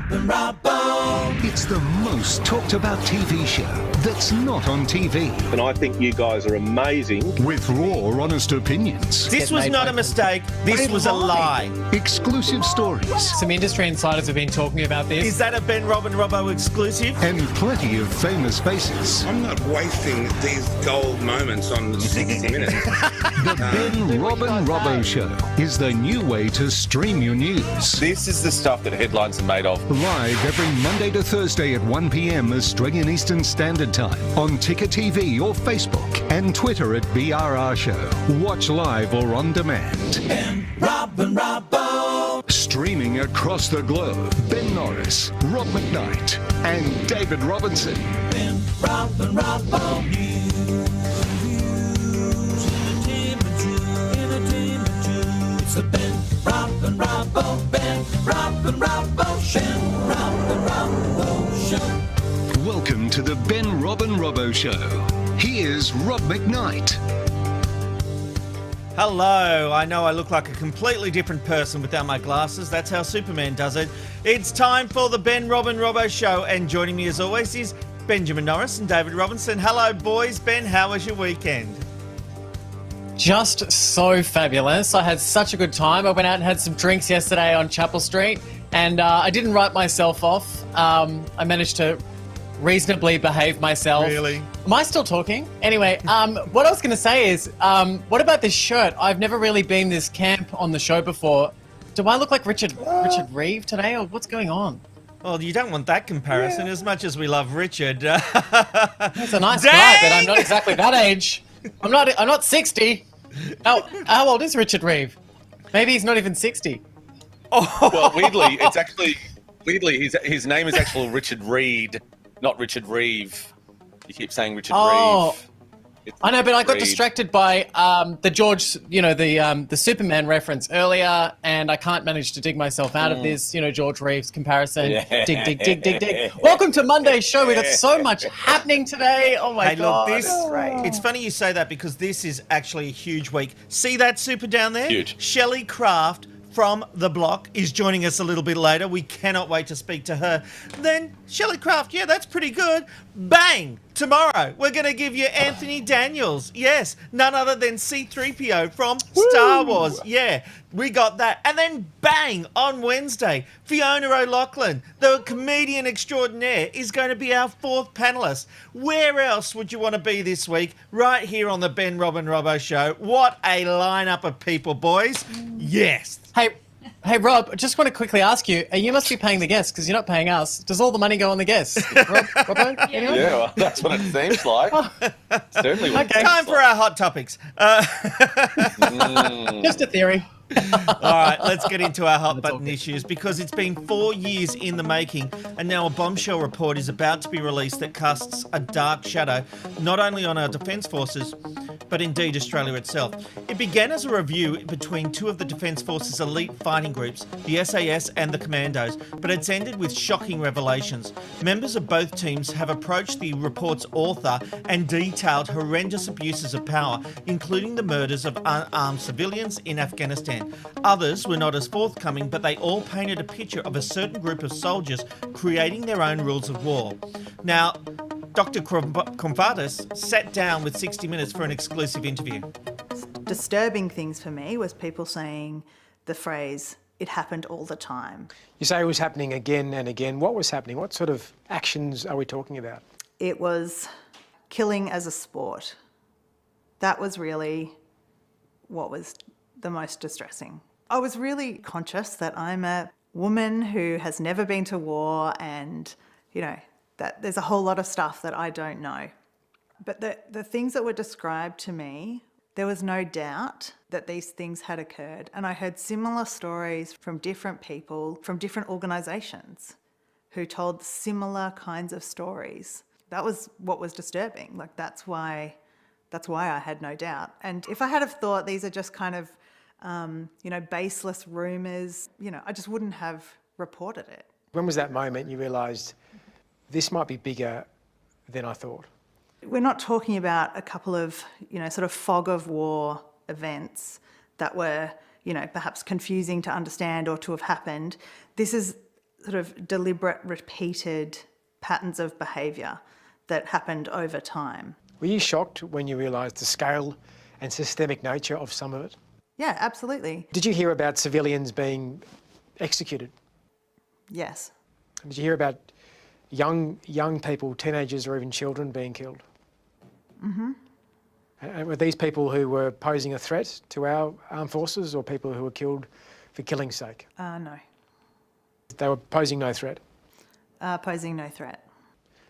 and Robbo. It's the most talked about TV show that's not on TV. And I think you guys are amazing. With raw, honest opinions. This was not a mistake. This was a lie. Exclusive stories. Some industry insiders have been talking about this. Is that a Ben, Rob and Robbo exclusive? And plenty of famous faces. I'm not wasting these gold moments on 60 Minutes. The Ben, Rob and Robbo Show is the new way to stream your news. This is the stuff that headlines are made of. Live every Monday to Thursday at 1 p.m. Australian Eastern Standard Time on Ticker TV or Facebook and Twitter at BRR Show. Watch live or on demand. Ben, Rob and Robbo. Streaming across the globe, Ben Norris, Rob McKnight and David Robinson. Ben, Rob and Robbo. It's the Ben, Rob and Robbo. Ben, Rob and Robbo. Ben, Rob and Robbo Show. Welcome to the Ben, Rob and Robbo Show. Here's Rob McKnight. Hello, I know I look like a completely different person without my glasses. That's how Superman does it. It's time for the Ben, Rob and Robbo Show, and joining me as always is Benjamin Norris and David Robinson. Hello boys. Ben, how was your weekend? Just so fabulous. I had such a good time. I went out and had some drinks yesterday on Chapel Street, and I didn't write myself off. I managed to reasonably behave myself. Really? Am I still talking? Anyway, what I was going to say is, what about this shirt? I've never really been this camp on the show before. Do I look like Richard Reeve today, or what's going on? Well, you don't want that comparison as much as we love Richard. He's a nice guy, but I'm not exactly that age. I'm not 60. How old is Richard Reeve? Maybe he's not even 60. Well, weirdly, his name is actually Richard Reed, not Richard Reeve. You keep saying Richard Reeve. I know, but I got Reed. distracted by the George, the Superman reference earlier, and I can't manage to dig myself out of this, George Reeves comparison. Yeah. Dig. Welcome to Monday's show. We got so much happening today. Oh my God. Look, it's funny you say that because this is actually a huge week. See that super down there? Huge. Shelley Craft from The Block is joining us a little bit later. We cannot wait to speak to her. Then Shelley Craft, yeah, that's pretty good. Bang! Tomorrow, we're going to give you Anthony Daniels. Yes, none other than C-3PO from Star Wars. Yeah, we got that. And then bang, on Wednesday, Fiona O'Loughlin, the comedian extraordinaire, is going to be our fourth panellist. Where else would you want to be this week? Right here on the Ben, Rob and Robbo Show. What a lineup of people, boys. Yes. Hey, Rob, I just want to quickly ask you, you must be paying the guests because you're not paying us. Does all the money go on the guests? Robbo? Anyone? Yeah, well, that's what it seems like. Certainly. Okay. Time for our hot topics. Just a theory. All right, let's get into our hot button issues because it's been 4 years in the making and now a bombshell report is about to be released that casts a dark shadow not only on our defence forces but indeed Australia itself. It began as a review between two of the Defence Force's elite fighting groups, the SAS and the Commandos, but it's ended with shocking revelations. Members of both teams have approached the report's author and detailed horrendous abuses of power, including the murders of unarmed civilians in Afghanistan. Others were not as forthcoming, but they all painted a picture of a certain group of soldiers creating their own rules of war. Now, Dr. Konfatis sat down with 60 Minutes for an exclusive interview. Disturbing things for me was people saying the phrase, "it happened all the time." You say it was happening again and again. What was happening? What sort of actions are we talking about? It was killing as a sport. That was really what was the most distressing. I was really conscious that I'm a woman who has never been to war and, that there's a whole lot of stuff that I don't know. But the things that were described to me, there was no doubt that these things had occurred. And I heard similar stories from different people, from different organisations who told similar kinds of stories. That was what was disturbing. That's why I had no doubt. And if I had have thought these are just kind of, baseless rumours, I just wouldn't have reported it. When was that moment you realised this might be bigger than I thought? We're not talking about a couple of, sort of fog of war events that were, perhaps confusing to understand or to have happened. This is sort of deliberate, repeated patterns of behaviour that happened over time. Were you shocked when you realised the scale and systemic nature of some of it? Yeah, absolutely. Did you hear about civilians being executed? Yes. Did you hear about young people, teenagers or even children being killed? Mm-hmm. And were these people who were posing a threat to our armed forces or people who were killed for killing's sake? No. They were posing no threat? Posing no threat.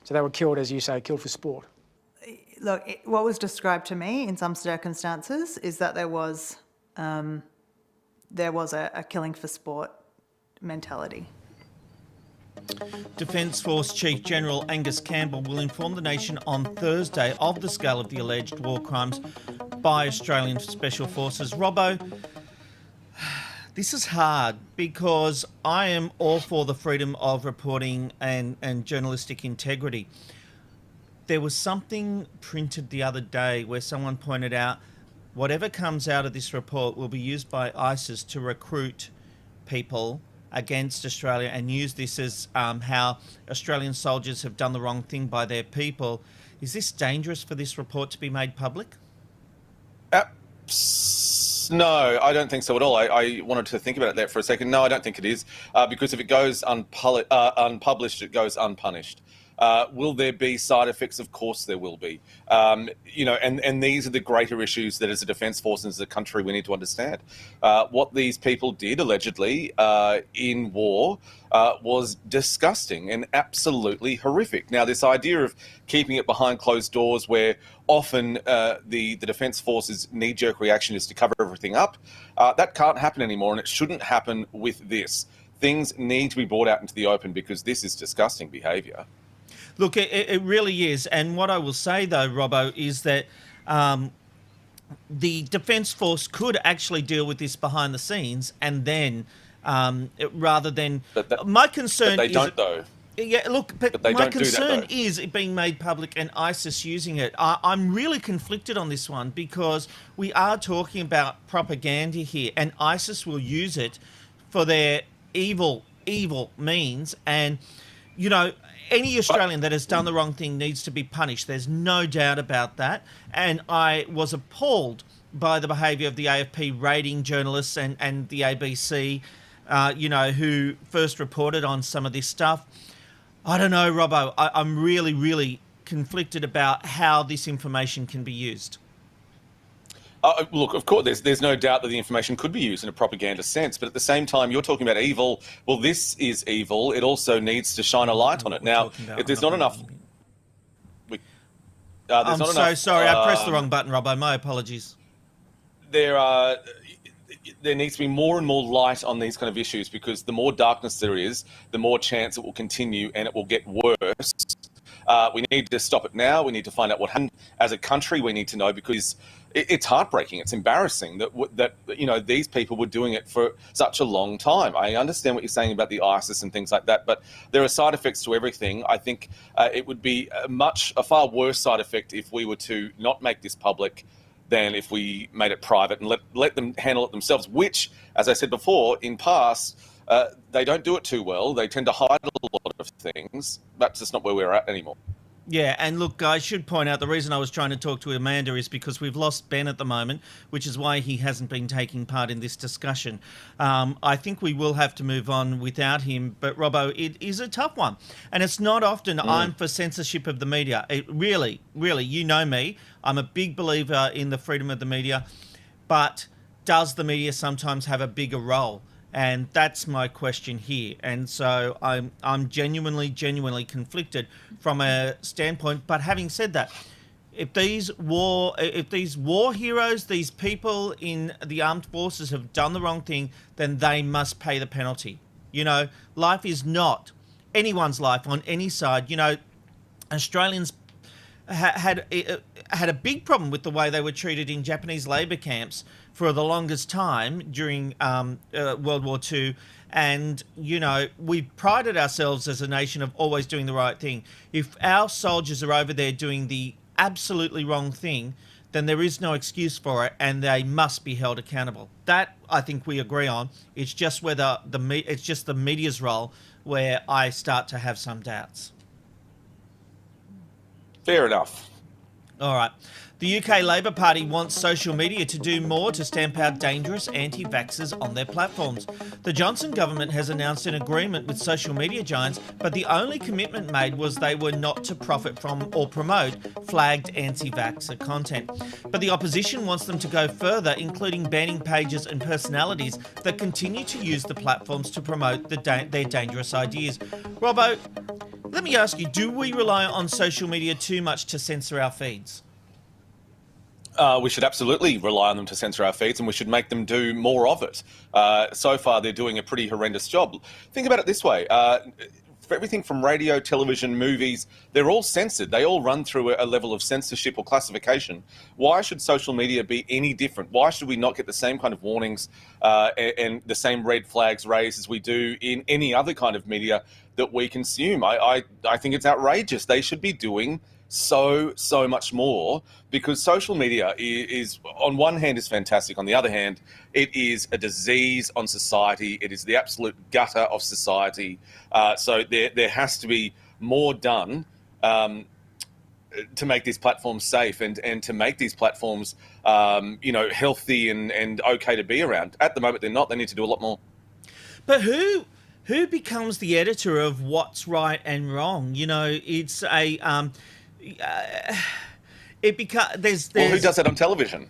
So they were killed, as you say, killed for sport? Look, what was described to me in some circumstances is that there was a killing for sport mentality. Defence Force Chief General Angus Campbell will inform the nation on Thursday of the scale of the alleged war crimes by Australian Special Forces. Robbo, this is hard because I am all for the freedom of reporting and journalistic integrity. There was something printed the other day where someone pointed out whatever comes out of this report will be used by ISIS to recruit people against Australia and use this as how Australian soldiers have done the wrong thing by their people. Is this dangerous for this report to be made public? No, I don't think so at all. I wanted to think about that for a second. No, I don't think it is, because if it goes unpublished, it goes unpunished. Will there be side effects? Of course there will be. And these are the greater issues that as a defence force and as a country we need to understand. What these people did allegedly in war was disgusting and absolutely horrific. Now, this idea of keeping it behind closed doors where often the defence force's knee-jerk reaction is to cover everything up, that can't happen anymore, and it shouldn't happen with this. Things need to be brought out into the open because this is disgusting behaviour. Look, it really is. And what I will say, though, Robbo, is that the Defence Force could actually deal with this behind the scenes and then, rather than... my concern is... They don't, though. Yeah, look, but they my don't concern do that, is it being made public and ISIS using it. I'm really conflicted on this one because we are talking about propaganda here and ISIS will use it for their evil means. And, any Australian that has done the wrong thing needs to be punished. There's no doubt about that. And I was appalled by the behaviour of the AFP raiding journalists and the ABC, who first reported on some of this stuff. I don't know, Robbo. I'm really, really conflicted about how this information can be used. Look, of course, there's no doubt that the information could be used in a propaganda sense, but at the same time, you're talking about evil. Well, this is evil. It also needs to shine a light on it. Now, if there's not enough... I'm so sorry. I pressed the wrong button, Robbo. My apologies. There needs to be more and more light on these kind of issues because the more darkness there is, the more chance it will continue and it will get worse. We need to stop it now. We need to find out what happened. As a country, we need to know because it's heartbreaking. It's embarrassing that these people were doing it for such a long time. I understand what you're saying about the ISIS and things like that, but there are side effects to everything. I think it would be a far worse side effect if we were to not make this public than if we made it private and let them handle it themselves, which, as I said before, in past, they don't do it too well. They tend to hide a lot of things. That's just not where we're at anymore. Yeah, and look, I should point out the reason I was trying to talk to Amanda is because we've lost Ben at the moment, which is why he hasn't been taking part in this discussion. I think we will have to move on without him, but Robbo, it is a tough one. And it's not often I'm for censorship of the media. It really, you know me, I'm a big believer in the freedom of the media, but does the media sometimes have a bigger role? And that's my question here. And so I'm genuinely conflicted from a standpoint. But having said that, if these war heroes, these people in the armed forces have done the wrong thing, then they must pay the penalty. Life is not anyone's life on any side. Australians had a big problem with the way they were treated in Japanese labour camps for the longest time during World War II. And, we prided ourselves as a nation of always doing the right thing. If our soldiers are over there doing the absolutely wrong thing, then there is no excuse for it, and they must be held accountable. That I think we agree on. It's just whether it's just the media's role where I start to have some doubts. Fair enough. All right. The UK Labor Party wants social media to do more to stamp out dangerous anti-vaxxers on their platforms. The Johnson government has announced an agreement with social media giants, but the only commitment made was they were not to profit from or promote flagged anti-vaxxer content. But the opposition wants them to go further, including banning pages and personalities that continue to use the platforms to promote their dangerous ideas. Robbo, let me ask you, do we rely on social media too much to censor our feeds? We should absolutely rely on them to censor our feeds, and we should make them do more of it. So far, they're doing a pretty horrendous job. Think about it this way. For everything from radio, television, movies, they're all censored. They all run through a level of censorship or classification. Why should social media be any different? Why should we not get the same kind of warnings and the same red flags raised as we do in any other kind of media that we consume? I think it's outrageous. They should be doing so much more, because social media is on one hand is fantastic, on the other hand it is a disease on society. It is the absolute gutter of society. So there has to be more done to make these platforms safe and to make these platforms healthy and okay to be around. At the moment they're not. They need to do a lot more. But who becomes the editor of what's right and wrong? It's a there's Well, who does that on television?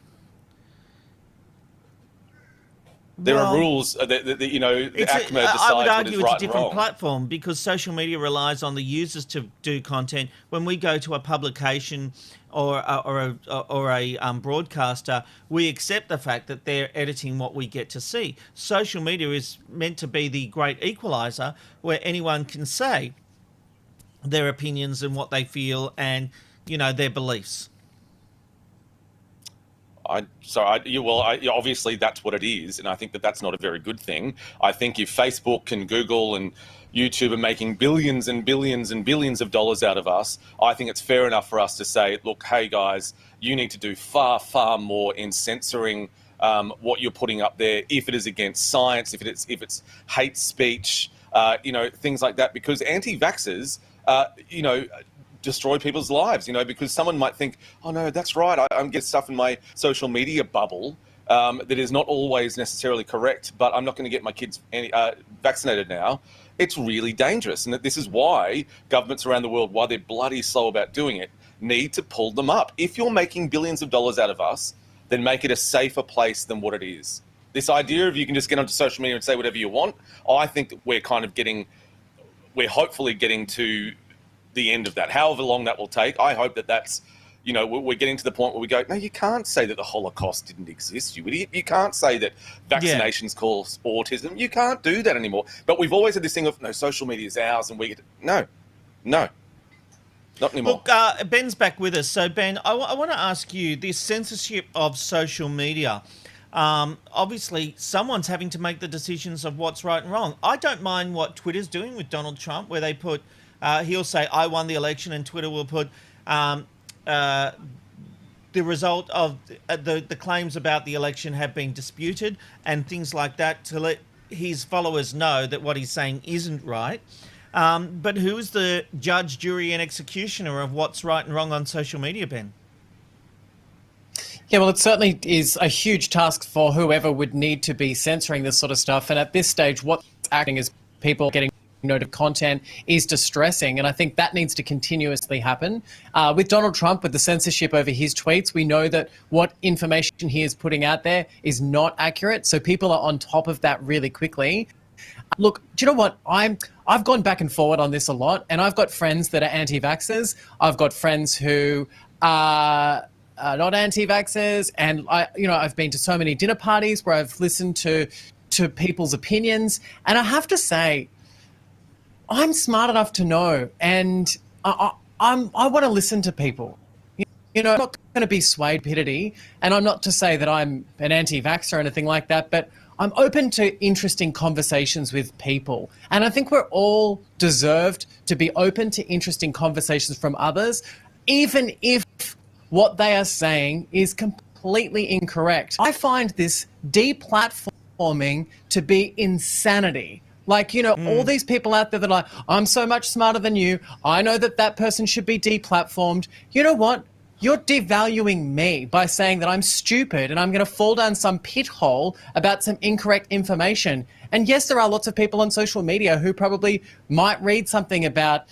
There are rules that ACMA decides I would argue what is right it's a different and wrong. platform, because social media relies on the users to do content. When we go to a publication or a broadcaster, we accept the fact that they're editing what we get to see. Social media is meant to be the great equalizer, where anyone can say their opinions and what they feel and their beliefs. Obviously that's what it is, and I think that that's not a very good thing. I think if Facebook and Google and YouTube are making billions and billions and billions of dollars out of us, I think it's fair enough for us to say, look, hey guys, you need to do far more in censoring what you're putting up there, if it is against science, if it's hate speech, things like that, because anti-vaxxers destroy people's lives, because someone might think, oh no, that's right, I'm getting stuff in my social media bubble that is not always necessarily correct, but I'm not going to get my kids vaccinated now. It's really dangerous, and that this is why governments around the world, while they're bloody slow about doing it, need to pull them up. If you're making billions of dollars out of us, then make it a safer place than what it is. This idea of you can just get onto social media and say whatever you want, I think that we're hopefully getting to the end of that. However long that will take, I hope that's, we're getting to the point where we go, no, you can't say that the Holocaust didn't exist, you idiot. You can't say that vaccinations cause autism. You can't do that anymore. But we've always had this thing of, no, social media is ours, and no, not anymore. Look, Ben's back with us. So, Ben, I want to ask you, this censorship of social media, obviously someone's having to make the decisions of what's right and wrong. I don't mind what Twitter's doing with Donald Trump, where they put, he'll say, I won the election, and Twitter will put the result of the claims about the election have been disputed and things like that, to let his followers know that what he's saying isn't right. But who is the judge, jury and executioner of what's right and wrong on social media, Ben? Yeah, well, it certainly is a huge task for whoever would need to be censoring this sort of stuff. And at this stage, what's acting as people getting noted content is distressing, and I think that needs to continuously happen. With Donald Trump, with the censorship over his tweets, we know that what information he is putting out there is not accurate, so people are on top of that really quickly. Look, do you know what? I've gone back and forward on this a lot, and I've got friends that are anti-vaxxers. I've got friends who are not anti-vaxxers, and I've been to so many dinner parties where I've listened to people's opinions, and I have to say, I'm smart enough to know, and I want to listen to people. I'm not going to be swayed pitty, and I'm not to say that I'm an anti-vaxxer or anything like that, but I'm open to interesting conversations with people. And I think we're all deserved to be open to interesting conversations from others, even if what they are saying is completely incorrect. I find this deplatforming to be insanity. Like, you know, all these people out there that are like, I'm so much smarter than you. I know that that person should be deplatformed. You know what? You're devaluing me by saying that I'm stupid and I'm going to fall down some pit hole about some incorrect information. And yes, there are lots of people on social media who probably might read something about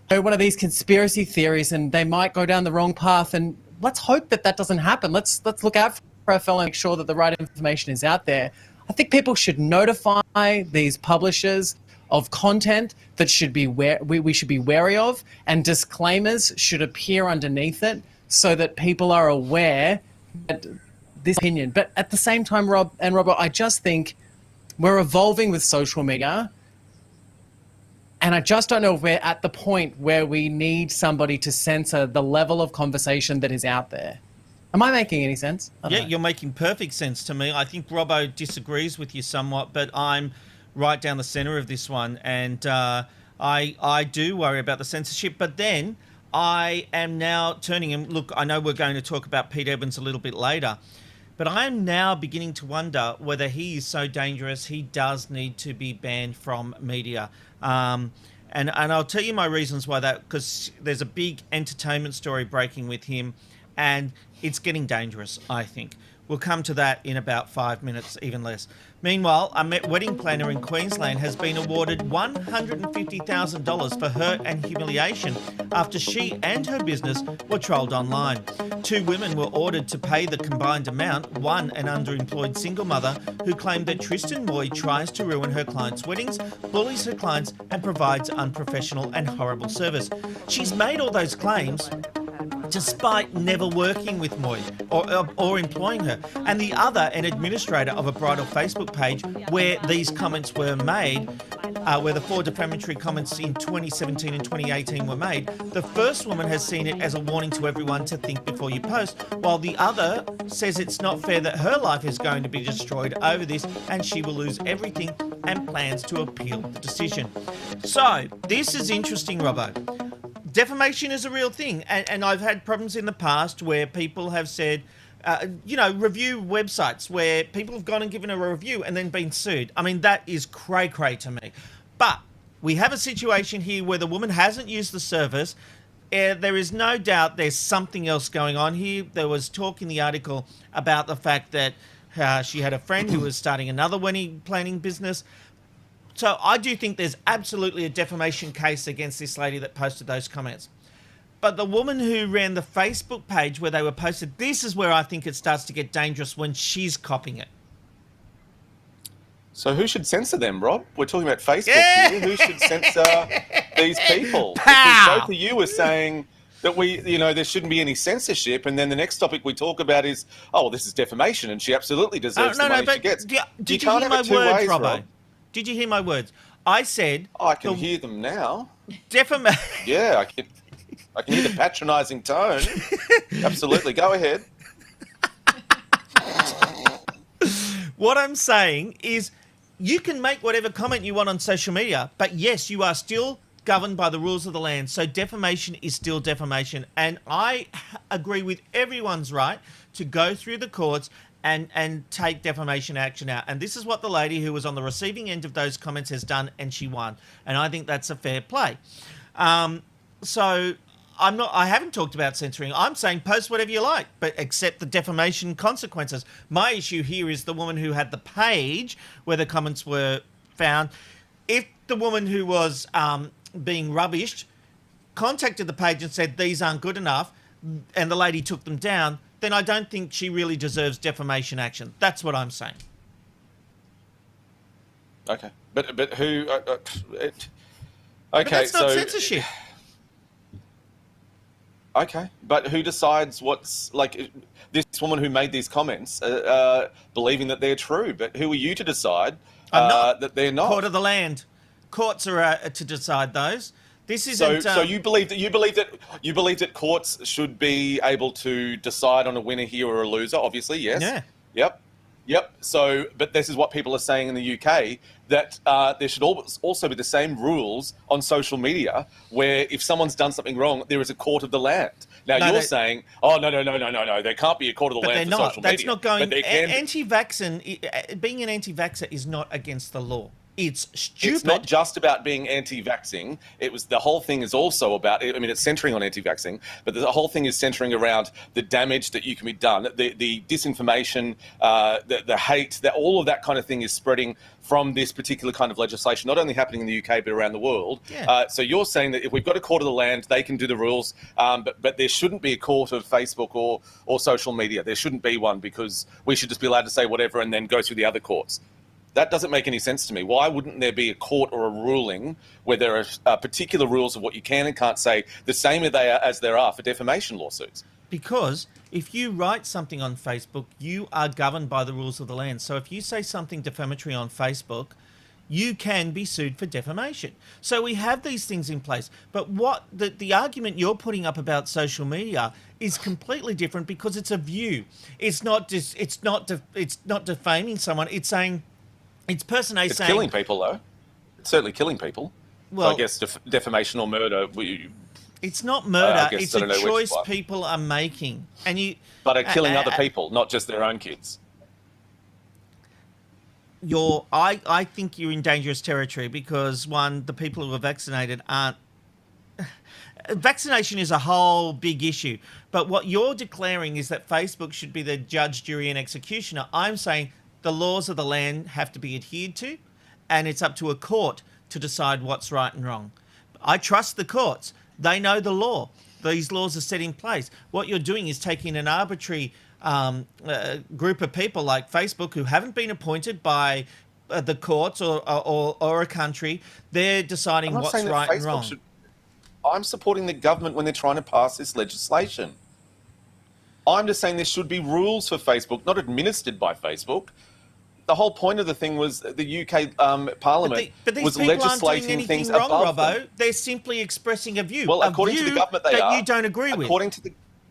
one of these conspiracy theories and they might go down the wrong path. And let's hope that that doesn't happen. Let's look out for our fellow and make sure that the right information is out there. I think people should notify these publishers of content that should be we should be wary of, and disclaimers should appear underneath it so that people are aware that this opinion. But at the same time, Rob and Robert, I just think we're evolving with social media, and I just don't know if we're at the point where we need somebody to censor the level of conversation that is out there. Am I making any sense? Yeah, you're making perfect sense to me. I think Robbo disagrees with you somewhat, but I'm right down the centre of this one, and I do worry about the censorship. But then I am now turning, and look, I know we're going to talk about Pete Evans a little bit later, but I am now beginning to wonder whether he is so dangerous he does need to be banned from media. And I'll tell you my reasons why that, because there's a big entertainment story breaking with him, and it's getting dangerous, I think. We'll come to that in about 5 minutes, even less. Meanwhile, a wedding planner in Queensland has been awarded $150,000 for hurt and humiliation after she and her business were trolled online. 2 women were ordered to pay the combined amount, one an underemployed single mother who claimed that Tristan Moy tries to ruin her clients' weddings, bullies her clients and provides unprofessional and horrible service. She's made all those claims despite never working with Moy or employing her. And the other, an administrator of a bridal Facebook page where these comments were made, where the 4 defamatory comments in 2017 and 2018 were made. The first woman has seen it as a warning to everyone to think before you post, while the other says it's not fair that her life is going to be destroyed over this and she will lose everything and plans to appeal the decision. So, this is interesting, Robbo. Defamation is a real thing, and I've had problems in the past where people have said, review websites where people have gone and given a review and then been sued. I mean, that is cray-cray to me. But we have a situation here where the woman hasn't used the service. There is no doubt there's something else going on here. There was talk in the article about the fact that she had a friend who was starting another wedding planning business. So I do think there's absolutely a defamation case against this lady that posted those comments. But the woman who ran the Facebook page where they were posted, this is where I think it starts to get dangerous when she's copying it. So who should censor them, Rob? We're talking about Facebook here. Who should censor these people? Because both of you were saying that there shouldn't be any censorship, and then the next topic we talk about is, oh, well, this is defamation, and she absolutely deserves the money she gets. Did you hear my words, Robbo? Did you hear my words? I said... I can hear them now. Defamation. Yeah, I can hear the patronising tone. Absolutely. Go ahead. What I'm saying is you can make whatever comment you want on social media, but yes, you are still governed by the rules of the land. So defamation is still defamation. And I agree with everyone's right to go through the courts and take defamation action out. And this is what the lady who was on the receiving end of those comments has done, and she won. And I think that's a fair play. So I haven't talked about censoring. I'm saying post whatever you like, but accept the defamation consequences. My issue here is the woman who had the page where the comments were found. If the woman who was being rubbished contacted the page and said these aren't good enough, and the lady took them down, then I don't think she really deserves defamation action. That's what I'm saying. Okay, but who? Okay, but that's not censorship. Okay, but who decides what's like this woman who made these comments, believing that they're true? But who are you to decide that they're not? Court of the land. Courts are to decide those. This isn't. So you believe that courts should be able to decide on a winner here or a loser? Obviously, yes. Yeah. Yep. Yep. So, but this is what people are saying in the UK, that there should also be the same rules on social media, where if someone's done something wrong, there is a court of the land. Now, you're saying, oh, no, there can't be a court of the land for social media. That's not going... But there can be. Anti-vaxxing, being an anti-vaxxer is not against the law. It's stupid. It's not just about being anti-vaxxing. The whole thing is also about, I mean, it's centering on anti-vaxxing, but the whole thing is centering around the damage that you can be done, the disinformation, the hate, all of that kind of thing is spreading from this particular kind of legislation, not only happening in the UK, but around the world. Yeah. So you're saying that if we've got a court of the land, they can do the rules, but there shouldn't be a court of Facebook or social media. There shouldn't be one, because we should just be allowed to say whatever and then go through the other courts. That doesn't make any sense to me. Why wouldn't there be a court or a ruling where there are particular rules of what you can and can't say, the same as there are for defamation lawsuits? Because if you write something on Facebook, you are governed by the rules of the land. So if you say something defamatory on Facebook, you can be sued for defamation. So we have these things in place. But what the argument you're putting up about social media is completely different, because it's a view. It's not defaming someone. It's saying... It's person A saying... It's killing people, though. It's certainly killing people. Well, so I guess defamation or murder... It's not murder. It's a choice people are making. But are killing other people, not just their own kids. I think you're in dangerous territory, because, one, the people who are vaccinated aren't... Vaccination is a whole big issue. But what you're declaring is that Facebook should be the judge, jury and executioner. I'm saying... the laws of the land have to be adhered to, and it's up to a court to decide what's right and wrong. I trust the courts. They know the law. These laws are set in place. What you're doing is taking an arbitrary group of people like Facebook, who haven't been appointed by the courts or a country. They're deciding what's right and wrong. I'm supporting the government when they're trying to pass this legislation. I'm just saying there should be rules for Facebook, not administered by Facebook. The whole point of the thing was the UK Parliament was legislating things above them. They're simply expressing a view. Well, according to the government, they are. That you don't agree with.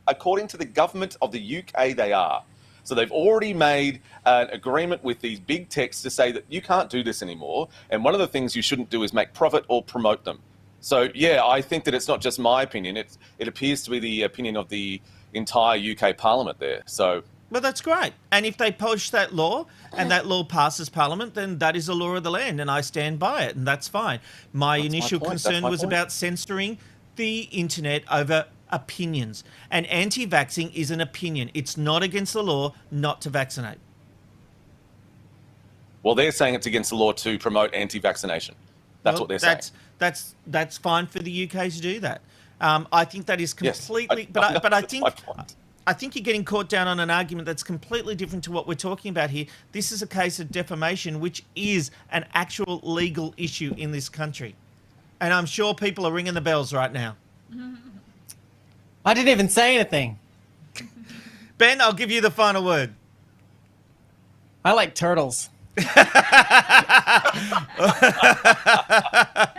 According to the government of the UK, they are. So they've already made an agreement with these big techs to say that you can't do this anymore. And one of the things you shouldn't do is make profit or promote them. So, yeah, I think that it's not just my opinion. It appears to be the opinion of the entire UK Parliament there. So... Well, that's great. And if they push that law and that law passes Parliament, then that is a law of the land, and I stand by it, and that's fine. My initial concern was about censoring the internet over opinions. And anti-vaxxing is an opinion. It's not against the law not to vaccinate. Well, they're saying it's against the law to promote anti-vaccination. That's what they're saying. That's fine for the UK to do that. I think that is completely... Yes, but I think you're getting caught down on an argument that's completely different to what we're talking about here. This is a case of defamation, which is an actual legal issue in this country. And I'm sure people are ringing the bells right now. I didn't even say anything. Ben, I'll give you the final word. I like turtles.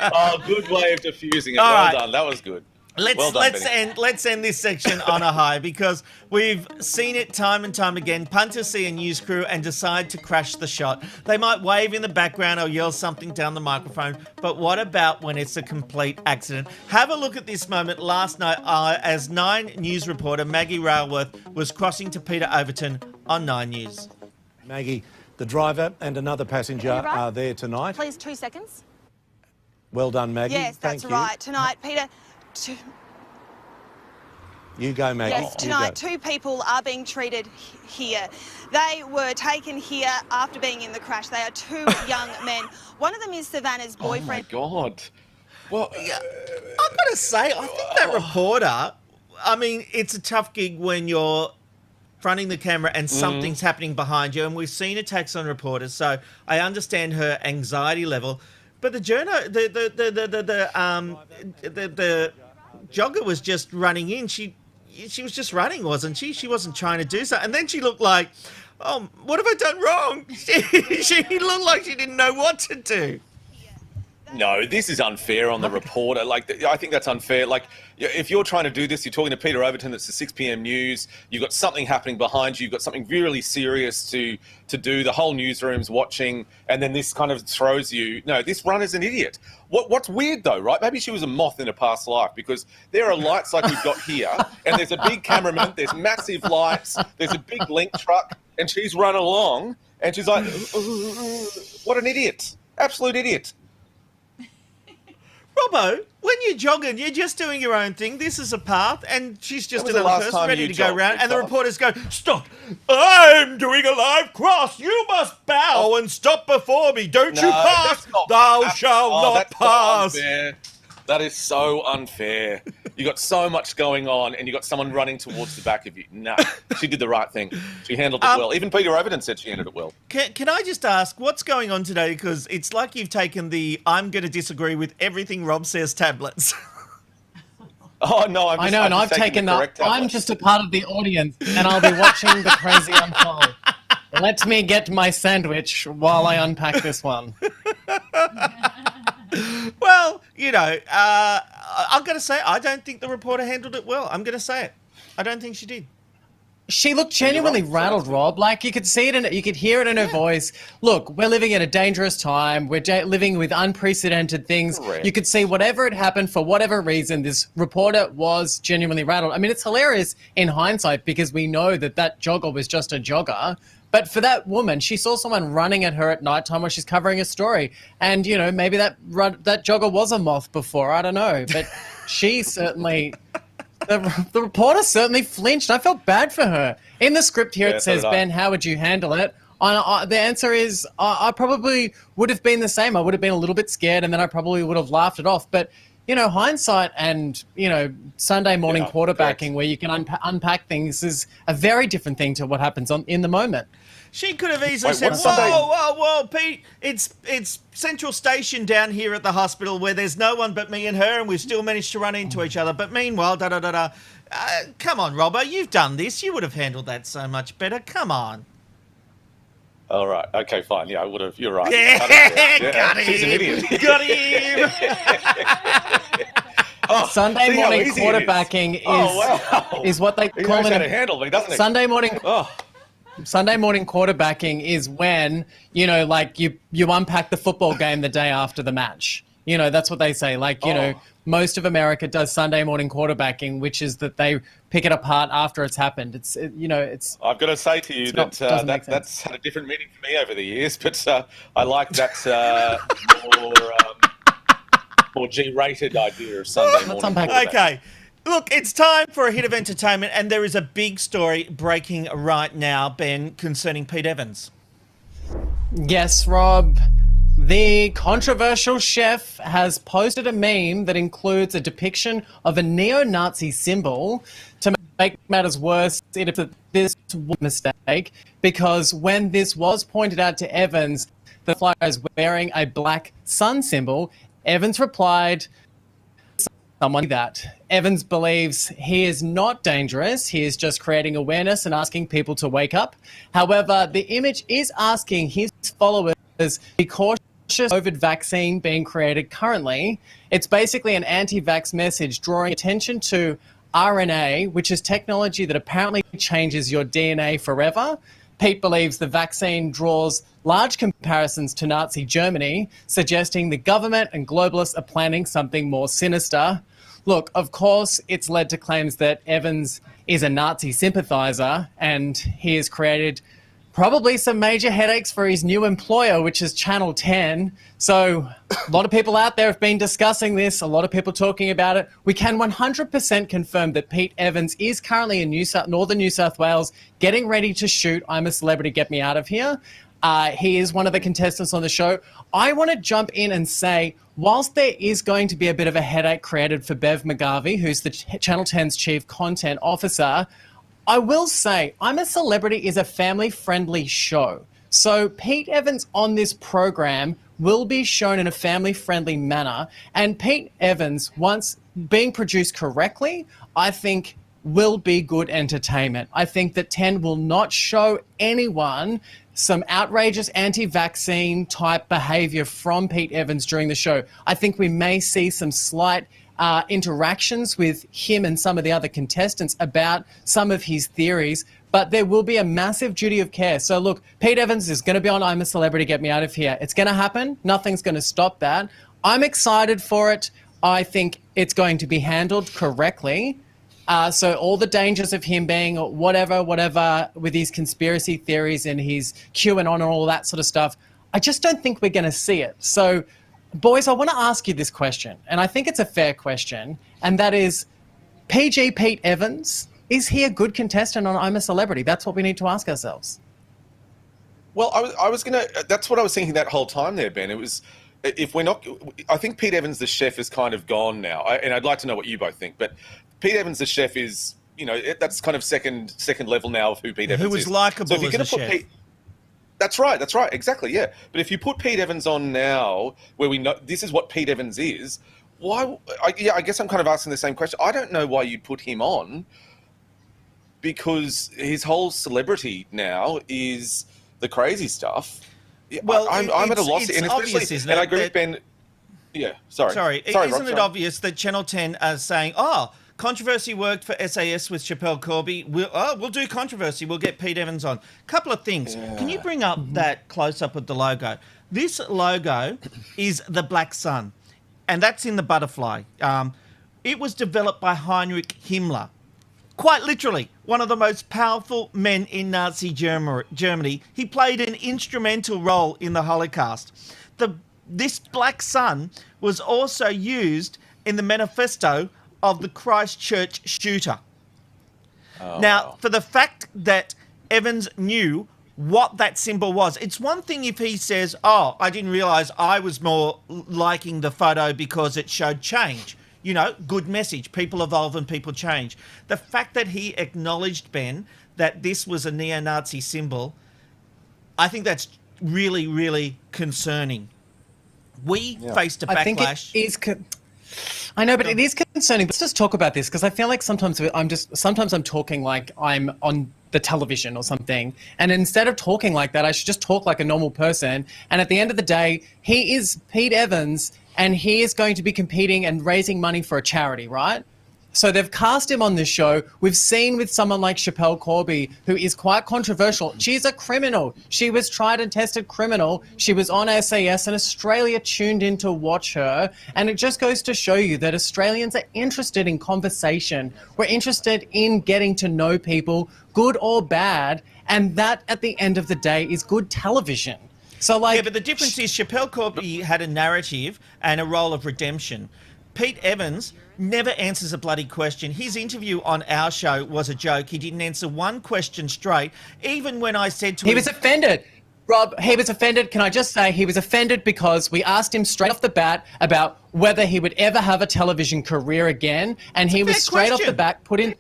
Oh, good way of diffusing it. Well done. That was good. Let's end this section on a high, because we've seen it time and time again. Punters see a news crew and decide to crash the shot. They might wave in the background or yell something down the microphone, but what about when it's a complete accident? Have a look at this moment last night as 9 News reporter Maggie Railworth was crossing to Peter Overton on 9 News. Maggie, the driver and another passenger are there tonight. Please, 2 seconds. Well done, Maggie. Yes, that's right. Tonight, Peter... You go, Maggie. Yes, tonight 2 people are being treated here. They were taken here after being in the crash. They are 2 young men. One of them is Savannah's boyfriend. Oh, my God. Well, yeah, I've got to say, I think that reporter, I mean, it's a tough gig when you're fronting the camera and something's happening behind you, and we've seen attacks on reporters, so I understand her anxiety level. But the jogger was just running in. She was just running, wasn't she? She wasn't trying to do so. And then she looked like, oh, what have I done wrong? She looked like she didn't know what to do. No, this is unfair on the reporter. Like, I think that's unfair. Like, if you're trying to do this, you're talking to Peter Overton, it's the 6 p.m. news, you've got something happening behind you, you've got something really serious to do, the whole newsroom's watching, and then this kind of throws you. No, this runner's an idiot. What's weird, though, right? Maybe she was a moth in a past life, because there are lights like we've got here, and there's a big cameraman, there's massive lights, there's a big link truck, and she's run along, and she's like, what an idiot. Absolute idiot. Robbo, when you're jogging, you're just doing your own thing. This is a path, and she's just When was the another last person time ready you to go jogged, round. And the Bob? reporters go, "Stop! I'm doing a live cross. You must bow and stop before me. Don't you pass? That's not- Thou shalt not that's pass." unfair. That is so unfair. You got so much going on, and you got someone running towards the back of you. No, she did the right thing. She handled it well. Even Peter Overton said she handled it well. Can I just ask, what's going on today? Because it's like you've taken the "I'm going to disagree with everything Rob says" tablets. Oh no, I know, and I've taken that. I'm just a part of the audience, and I'll be watching the crazy unfold. Let me get my sandwich while I unpack this one. Well, you know, I'm going to say I don't think the reporter handled it well. I'm going to say it. I don't think she did. She looked genuinely rattled, Rob. Like, you could see it, you could hear it in her voice. Look, we're living in a dangerous time. We're living with unprecedented things. Correct. You could see whatever had happened, for whatever reason, this reporter was genuinely rattled. I mean, it's hilarious in hindsight, because we know that jogger was just a jogger. But for that woman, she saw someone running at her at nighttime while she's covering a story. And, you know, maybe that jogger was a moth before. I don't know. But she certainly... The reporter certainly flinched. I felt bad for her. In the script here, it says, "Ben, how would you handle it?" The answer is, I probably would have been the same. I would have been a little bit scared, and then I probably would have laughed it off. But, you know, hindsight and, you know, Sunday morning quarterbacking, where you can unpack things, is a very different thing to what happens in the moment. She could have easily said, whoa, Pete, it's Central Station down here at the hospital where there's no one but me and her, and we've still managed to run into each other. But meanwhile, come on, Robbo, you've done this. You would have handled that so much better. Come on. All right. Okay, fine. Yeah, I would have. You're right. Yeah, got him. She's an idiot. Got him. Sunday morning quarterbacking is what they call it. He knows how to handle me, doesn't he? Sunday morning quarterbacking is when, you know, like you unpack the football game the day after the match. You know, that's what they say. Like, you know, most of America does Sunday morning quarterbacking, which is that they pick it apart after it's happened. It's. I've got to say to you that's had a different meaning for me over the years, but I like that more G-rated idea of Sunday morning quarterbacking. Okay. Look, it's time for a hit of entertainment, and there is a big story breaking right now, Ben, concerning Pete Evans. Yes, Rob. The controversial chef has posted a meme that includes a depiction of a neo-Nazi symbol. To make matters worse, it appears that this was a mistake, because when this was pointed out to Evans, the flyer is wearing a black sun symbol. Evans replied, "Someone that." Evans believes he is not dangerous. He is just creating awareness and asking people to wake up. However, the image is asking his followers to be cautious of the COVID vaccine being created currently. It's basically an anti-vax message drawing attention to RNA, which is technology that apparently changes your DNA forever. Pete believes the vaccine draws large comparisons to Nazi Germany, suggesting the government and globalists are planning something more sinister. Look, of course, it's led to claims that Evans is a Nazi sympathizer, and he has created probably some major headaches for his new employer, which is Channel 10. So a lot of people out there have been discussing this, a lot of people talking about it. We can 100% confirm that Pete Evans is currently in northern New South Wales getting ready to shoot I'm a Celebrity, Get Me Out of Here. He is one of the contestants on the show. I want to jump in and say, whilst there is going to be a bit of a headache created for Bev McGarvey, who's the Channel 10's chief content officer, I will say I'm a Celebrity is a family-friendly show. So Pete Evans on this program will be shown in a family-friendly manner. And Pete Evans, once being produced correctly, I think will be good entertainment. I think that 10 will not show anyone some outrageous anti-vaccine type behaviour from Pete Evans during the show. I think we may see some slight interactions with him and some of the other contestants about some of his theories, but there will be a massive duty of care. So look, Pete Evans is going to be on I'm a Celebrity, Get Me Out of Here. It's going to happen. Nothing's going to stop that. I'm excited for it. I think it's going to be handled correctly. So all the dangers of him being whatever with his conspiracy theories and his QAnon and all that sort of stuff, I just don't think we're going to see it. So, boys, I want to ask you this question, and I think it's a fair question, and that is, PG Pete Evans, is he a good contestant on I'm a Celebrity? That's what we need to ask ourselves. Well, I was going to... That's what I was thinking that whole time there, Ben. It was... If we're not... I think Pete Evans, the chef, is kind of gone now, and I'd like to know what you both think, but... Pete Evans, the chef, is, that's kind of second level now of who Pete Evans is. Who was likeable as a chef. That's right, exactly, yeah. But if you put Pete Evans on now, where we know this is what Pete Evans is, why? I guess I'm kind of asking the same question. I don't know why you'd put him on, because his whole celebrity now is the crazy stuff. Well, I'm at a loss, and obvious, isn't it? And I agree with Ben. Yeah, sorry. Isn't it obvious that Channel 10 are saying, controversy worked for SAS with Chappelle Corby. We'll do controversy. We'll get Pete Evans on. Couple of things. Yeah. Can you bring up that close-up of the logo? This logo is the Black Sun, and that's in the butterfly. It was developed by Heinrich Himmler. Quite literally, one of the most powerful men in Nazi Germany. He played an instrumental role in the Holocaust. This Black Sun was also used in the manifesto of the Christchurch shooter. Now, for the fact that Evans knew what that symbol was, it's one thing if he says, I didn't realise, I was more liking the photo because it showed change. Good message. People evolve and people change. The fact that he acknowledged, Ben, that this was a neo-Nazi symbol, I think that's really, really concerning. We faced a backlash. I think it is... I know, but it is concerning. Let's just talk about this, because I feel like sometimes I'm talking like I'm on the television or something, and instead of talking like that, I should just talk like a normal person. And at the end of the day, he is Pete Evans, and he is going to be competing and raising money for a charity, right? So they've cast him on this show. We've seen with someone like Chappelle Corby, who is quite controversial. She's a criminal. She was tried and tested criminal. She was on SAS, and Australia tuned in to watch her. And it just goes to show you that Australians are interested in conversation. We're interested in getting to know people, good or bad. And that, at the end of the day, is good television. So, yeah, but the difference is Chappelle Corby had a narrative and a role of redemption. Pete Evans never answers a bloody question. His interview on our show was a joke. He didn't answer one question straight. Even when I said to him... He was offended. Rob, he was offended. Can I just say he was offended because we asked him straight off the bat about whether he would ever have a television career again. And he was straight off the bat put in...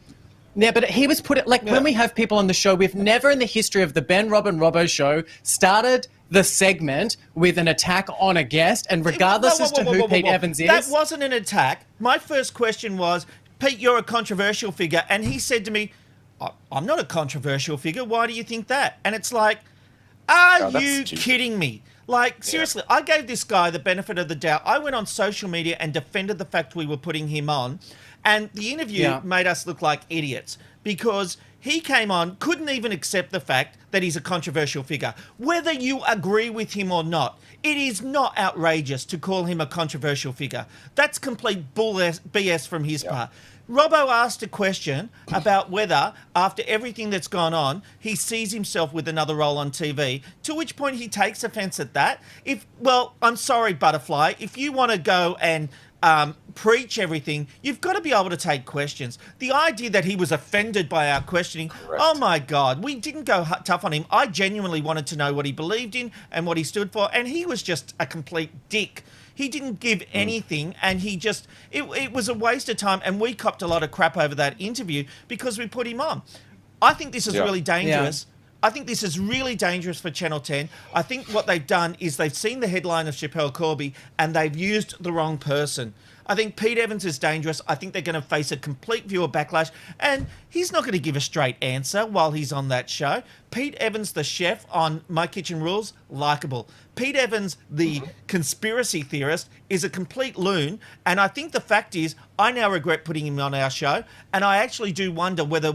Yeah, but he was put it like when we have people on the show, we've never in the history of the Ben, Rob and Robbo show started the segment with an attack on a guest, and regardless as to who Pete Evans is... That wasn't an attack. My first question was, Pete, you're a controversial figure. And he said to me, I'm not a controversial figure. Why do you think that? And it's like, are you kidding me? Like, seriously, I gave this guy the benefit of the doubt. I went on social media and defended the fact we were putting him on. And the interview made us look like idiots because he came on, couldn't even accept the fact that he's a controversial figure. Whether you agree with him or not, it is not outrageous to call him a controversial figure. That's complete BS from his part. Robbo asked a question about whether, after everything that's gone on, he sees himself with another role on TV, to which point he takes offence at that. I'm sorry, Butterfly, if you want to go and preach everything, you've got to be able to take questions. The idea that he was offended by our questioning, oh my God, we didn't go tough on him. I genuinely wanted to know what he believed in and what he stood for, and he was just a complete dick. He didn't give anything, and he just... It was a waste of time, and we copped a lot of crap over that interview because we put him on. I think this is really dangerous. I think this is really dangerous for Channel 10. I think what they've done is they've seen the headline of Chappelle Corby and they've used the wrong person. I think Pete Evans is dangerous. I think they're going to face a complete viewer backlash, and he's not going to give a straight answer while he's on that show. Pete Evans, the chef on My Kitchen Rules, likeable. Pete Evans, the conspiracy theorist, is a complete loon, and I think the fact is I now regret putting him on our show, and I actually do wonder whether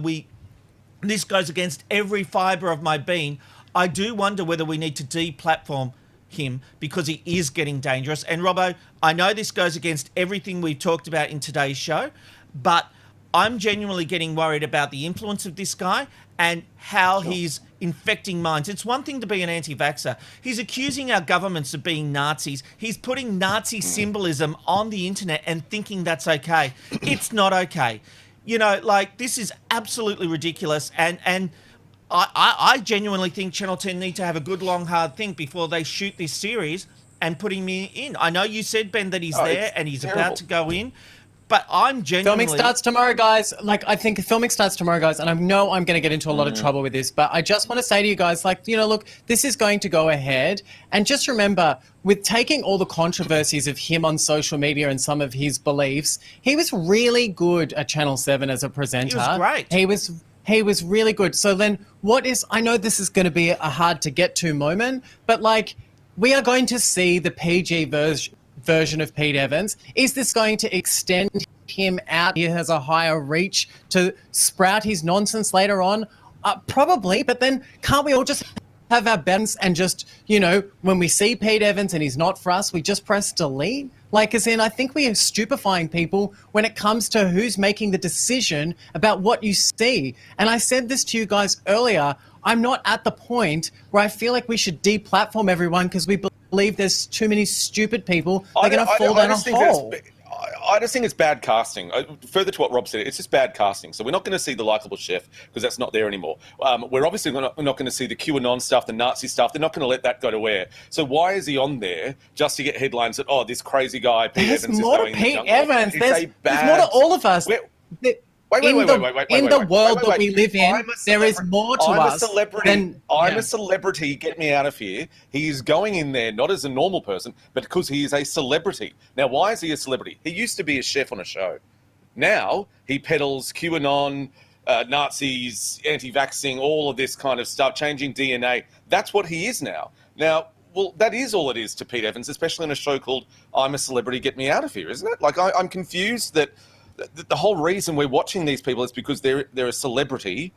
this goes against every fibre of my being. I do wonder whether we need to deplatform him because he is getting dangerous. And Robbo, I know this goes against everything we've talked about in today's show, but I'm genuinely getting worried about the influence of this guy and how he's infecting minds. It's one thing to be an anti-vaxxer. He's accusing our governments of being Nazis. He's putting Nazi symbolism on the internet and thinking that's okay. It's not okay. You know, like, this is absolutely ridiculous. And I genuinely think Channel 10 need to have a good, long, hard think before they shoot this series and putting me in. I know you said, Ben, that he's there and he's about to go in, but I'm genuinely... Filming starts tomorrow, guys. Like, I think filming starts tomorrow, guys, and I know I'm going to get into a lot of trouble with this, but I just want to say to you guys, like, you know, look, this is going to go ahead, and just remember, with taking all the controversies of him on social media and some of his beliefs, he was really good at Channel 7 as a presenter. He was great. He was really good. So then I know this is going to be a hard to get to moment, but like, we are going to see the PG version of Pete Evans. Is this going to extend him out? He has a higher reach to sprout his nonsense later on? Probably, but then can't we all just have our bends and just, you know, when we see Pete Evans and he's not for us, we just press delete? Like, as in, I think we are stupefying people when it comes to who's making the decision about what you see. And I said this to you guys earlier, I'm not at the point where I feel like we should deplatform everyone because we believe there's too many stupid people that are going to fall down a hole. I just think it's bad casting. Further to what Rob said, it's just bad casting. So we're not going to see the likeable chef because that's not there anymore. We're obviously not going to see the QAnon stuff, the Nazi stuff. They're not going to let that go to air. So why is he on there just to get headlines that, oh, this crazy guy, Pete Evans, is going in the jungle? Evans. There's more to all of us. In the world that we live in, there is more to us. I'm a celebrity, get me out of here. He's going in there not as a normal person, but because he is a celebrity. Now, why is he a celebrity? He used to be a chef on a show. Now, he peddles QAnon, Nazis, anti-vaxxing, all of this kind of stuff, changing DNA. That's what he is now. Now, well, that is all it is to Pete Evans, especially on a show called I'm a Celebrity, Get Me Out of Here, isn't it? Like, I'm confused that the whole reason we're watching these people is because they're a celebrity,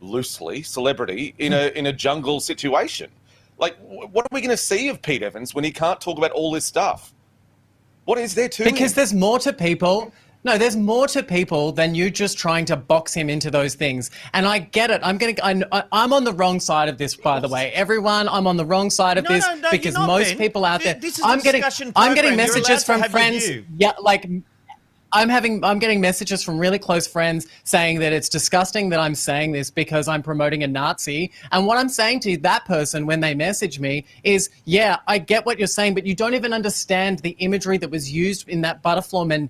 loosely celebrity, in a jungle situation. Like, what are we going to see of Pete Evans when he can't talk about all this stuff? What is there to Because him? there's more to people. No, there's more to people than you just trying to box him into those things. And I get it. I'm on the wrong side of this, by the way. Everyone, I'm on the wrong side of this because most people out there. This is a discussion program. I'm getting messages from friends. Yeah, like. I'm getting messages from really close friends saying that it's disgusting that I'm saying this because I'm promoting a Nazi. And what I'm saying to that person when they message me is, yeah, I get what you're saying, but you don't even understand the imagery that was used in that Butterflorman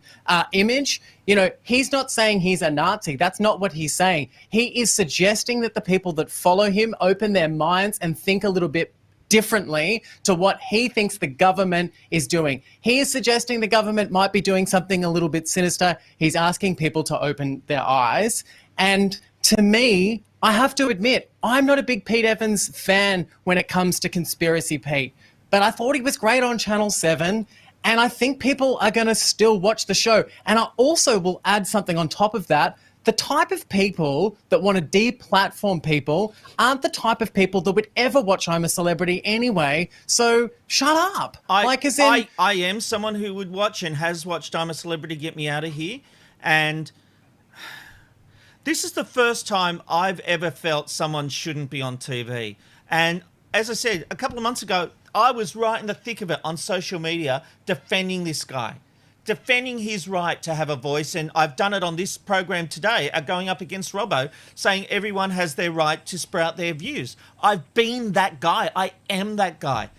image. You know, he's not saying he's a Nazi. That's not what he's saying. He is suggesting that the people that follow him open their minds and think a little bit differently to what he thinks the government is doing. He is suggesting the government might be doing something a little bit sinister. He's asking people to open their eyes. And to me, I have to admit, I'm not a big Pete Evans fan when it comes to Conspiracy Pete, but I thought he was great on Channel 7. And I think people are going to still watch the show. And I also will add something on top of that. The type of people that want to deplatform people aren't the type of people that would ever watch I'm a Celebrity anyway. So shut up. I am someone who would watch and has watched I'm a Celebrity, Get Me Out of Here. And this is the first time I've ever felt someone shouldn't be on TV. And as I said, a couple of months ago, I was right in the thick of it on social media defending this guy, defending his right to have a voice. And I've done it on this program today, going up against Robbo, saying everyone has their right to sprout their views. I've been that guy. I am that guy.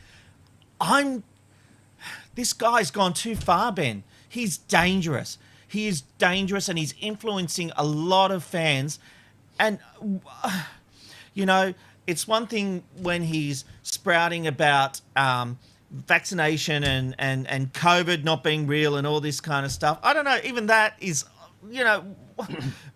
This guy's gone too far, Ben. He's dangerous. He is dangerous and he's influencing a lot of fans. And, you know, It's one thing when he's sprouting about vaccination and COVID not being real and all this kind of stuff. I don't know. Even that is,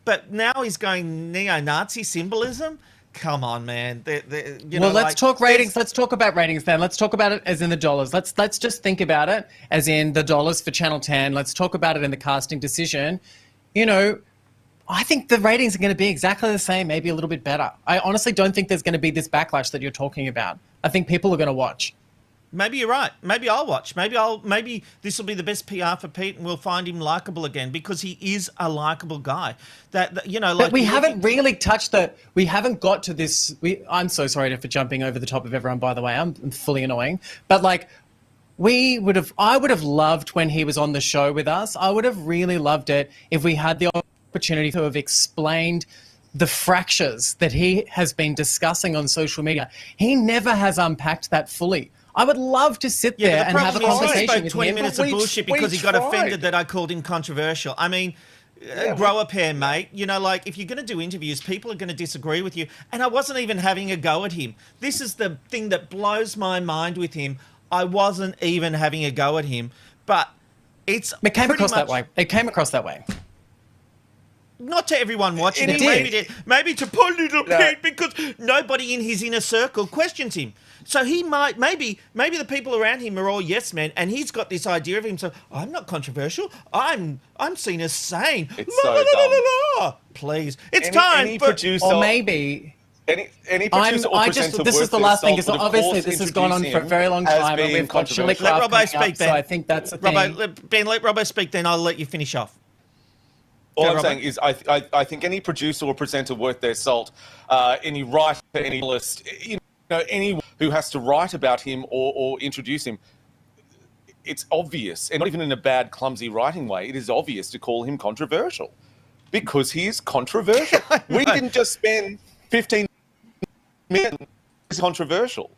but now he's going neo-Nazi symbolism. Come on, man. Let's talk ratings. Let's talk about ratings then. Let's talk about it as in the dollars. Let's just think about it as in the dollars for Channel 10. Let's talk about it in the casting decision. I think the ratings are going to be exactly the same, maybe a little bit better. I honestly don't think there's going to be this backlash that you're talking about. I think people are going to watch. Maybe you're right. Maybe I'll watch. Maybe this will be the best PR for Pete, and we'll find him likable again because he is a likable guy. But we haven't really touched the. We haven't got to this. I'm so sorry for jumping over the top of everyone. By the way, I'm fully annoying. But I would have loved when he was on the show with us. I would have really loved it if we had the opportunity to have explained the fractures that he has been discussing on social media. He never has unpacked that fully. I would love to sit there and have a conversation with 20 him. minutes of bullshit because he got offended that I called him controversial. I mean, grow a pair, mate. If you're going to do interviews, people are going to disagree with you. And I wasn't even having a go at him. This is the thing that blows my mind with him. I wasn't even having a go at him. But it came across that way. It came across that way. Not to everyone watching it. Maybe to poor little Pete because nobody in his inner circle questions him. So he maybe the people around him are all yes men, and he's got this idea of himself. I'm not controversial. I'm seen as sane. It's so dumb. Please, it's time. Any producer, or maybe any producer or presenter. This is the last thing because obviously this has gone on for a very long time, and we've got Shelley Craft let Robbo speak, Ben. So I think that's the thing. Let Robbo speak. Then I'll let you finish off. All I'm saying is I think any producer or presenter worth their salt, any writer, any journalist, anyone who has to write about him or introduce him, it's obvious, and not even in a bad, clumsy writing way, it is obvious to call him controversial because he is controversial. We didn't just spend 15 minutes controversial.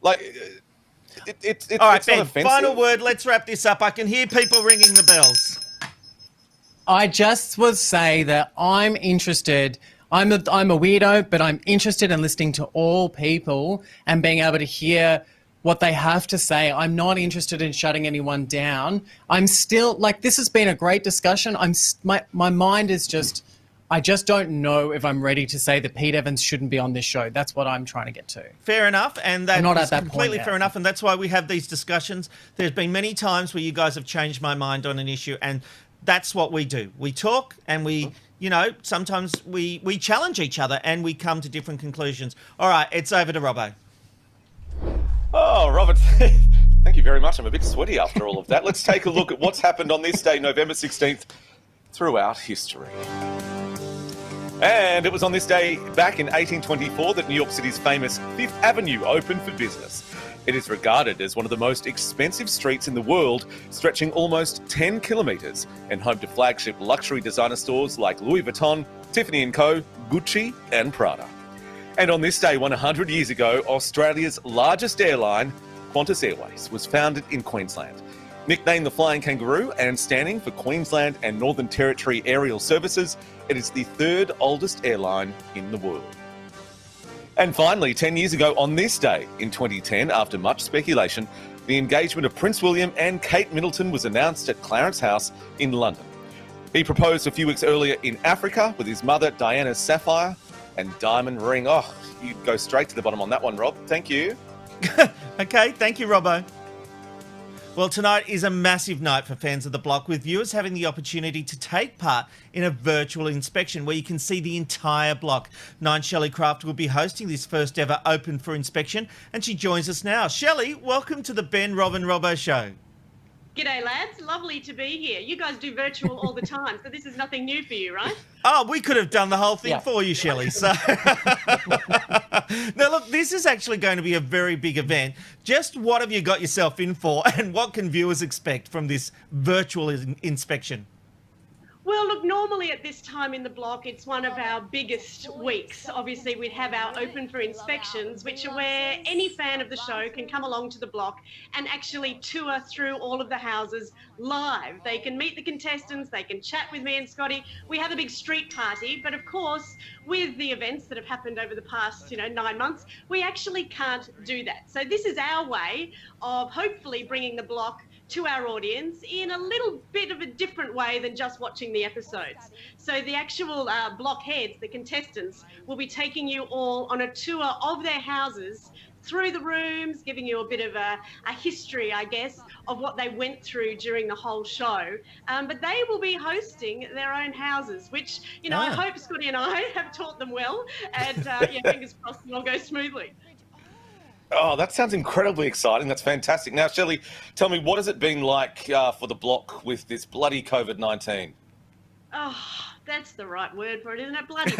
It's all right, it's Ben, not offensive. Final word. Let's wrap this up. I can hear people ringing the bells. I just would say that I'm interested. I'm a weirdo, but I'm interested in listening to all people and being able to hear what they have to say. I'm not interested in shutting anyone down. I'm still this has been a great discussion. My mind is just, I just don't know if I'm ready to say that Pete Evans shouldn't be on this show. That's what I'm trying to get to. Fair enough, and that's completely point fair enough, and that's why we have these discussions. There's been many times where you guys have changed my mind on an issue, and that's what we do. We talk and we, sometimes we challenge each other and we come to different conclusions. All right, it's over to Robbo. Oh, Robert, thank you very much. I'm a bit sweaty after all of that. Let's take a look at what's happened on this day, November 16th, throughout history. And it was on this day back in 1824 that New York City's famous Fifth Avenue opened for business. It is regarded as one of the most expensive streets in the world, stretching almost 10 kilometres and home to flagship luxury designer stores like Louis Vuitton, Tiffany & Co, Gucci and Prada. And on this day, 100 years ago, Australia's largest airline, Qantas Airways, was founded in Queensland. Nicknamed the Flying Kangaroo and standing for Queensland and Northern Territory Aerial Services, it is the third oldest airline in the world. And finally, 10 years ago on this day in 2010, after much speculation, the engagement of Prince William and Kate Middleton was announced at Clarence House in London. He proposed a few weeks earlier in Africa with his mother, Diana's sapphire and diamond ring. Oh, you go straight to the bottom on that one, Rob. Thank you. Okay, thank you, Robbo. Well, tonight is a massive night for fans of The Block, with viewers having the opportunity to take part in a virtual inspection where you can see the entire block. 9 Shelley Craft will be hosting this first ever Open for Inspection, and she joins us now. Shelley, welcome to the Ben, Rob and Robbo show. G'day, lads. Lovely to be here. You guys do virtual all the time, so this is nothing new for you, right? Oh, we could have done the whole thing for you, Shelley. So now, look, this is actually going to be a very big event. Just what have you got yourself in for, and what can viewers expect from this virtual inspection? Well, look, normally at this time in the block, it's one of our biggest weeks. Obviously, we'd have our open for inspections, which are where any fan of the show can come along to the block and actually tour through all of the houses live. They can meet the contestants, they can chat with me and Scotty. We have a big street party, but of course, with the events that have happened over the past, 9 months, we actually can't do that. So this is our way of hopefully bringing the block to our audience in a little bit of a different way than just watching the episodes. So the actual block heads, the contestants, will be taking you all on a tour of their houses, through the rooms, giving you a bit of a history, I guess, of what they went through during the whole show. But they will be hosting their own houses, which, I hope Scotty and I have taught them well. And fingers crossed it'll go smoothly. Oh, that sounds incredibly exciting. That's fantastic. Now, Shelley, tell me, what has it been like for the block with this bloody COVID-19? Oh, that's the right word for it, isn't it? Bloody.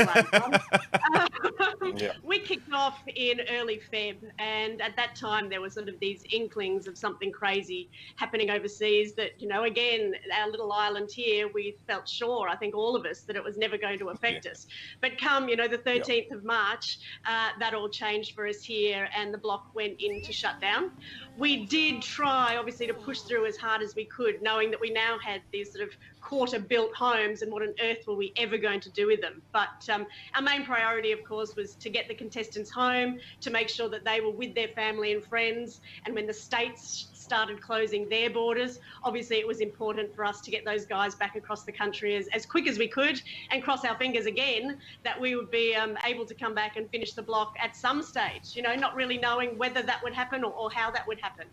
Yeah. We kicked off in early Feb, and at that time there were sort of these inklings of something crazy happening overseas that, again, our little island here, we felt sure, I think all of us, that it was never going to affect us. But come, the 13th of March, that all changed for us here and the block went into shutdown. We did try, obviously, to push through as hard as we could, knowing that we now had these sort of quarter-built homes and what on earth were we ever going to do with them. But our main priority, of course, was to get the contestants home, to make sure that they were with their family and friends. And when the states started closing their borders, obviously it was important for us to get those guys back across the country as quick as we could, and cross our fingers again that we would be able to come back and finish the block at some stage, not really knowing whether that would happen or how that would happen.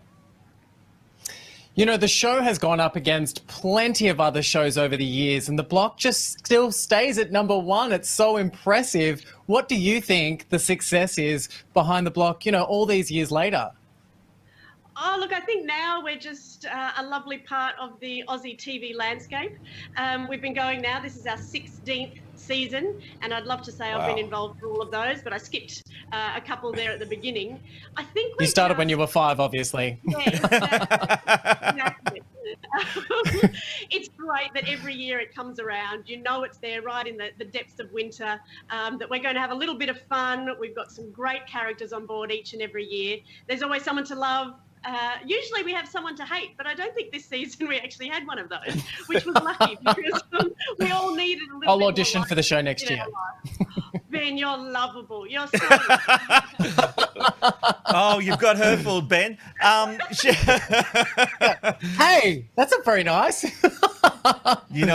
The show has gone up against plenty of other shows over the years, and the block just still stays at #1. It's so impressive. What do you think the success is behind the block, all these years later? Oh, look, I think now we're just a lovely part of the Aussie TV landscape. We've been going now, this is our 16th season, and I'd love to say I've been involved in all of those, but I skipped a couple there at the beginning. I think you started when you were 5, obviously. Yeah, exactly. It's great that every year it comes around. It's there right in the depths of winter, that we're going to have a little bit of fun. We've got some great characters on board each and every year. There's always someone to love. Usually we have someone to hate, but I don't think this season we actually had one of those, which was lucky because we all needed a little I'll bit audition for the show next year. Ben, you're lovable. You're so lovable. Oh, you've got her fooled, Ben. Hey, that's not very nice.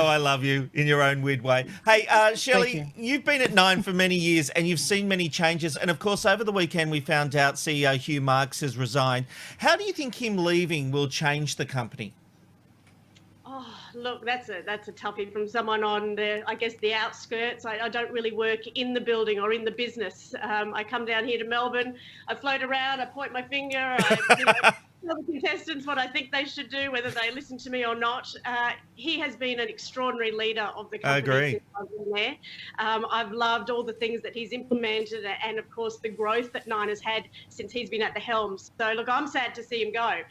I love you in your own weird way. Hey, Shelley, you've been at 9 for many years and you've seen many changes. And of course, over the weekend, we found out CEO Hugh Marks has resigned. How do you think him leaving will change the company? Oh, look, that's a toughie from someone on the outskirts. I don't really work in the building or in the business. I come down here to Melbourne, I float around, I point my finger, I tell the contestants what I think they should do, whether they listen to me or not. He has been an extraordinary leader of the company. I agree. Since I've been there. I've loved all the things that he's implemented and, of course, the growth that Nine has had since he's been at the helm. So, look, I'm sad to see him go.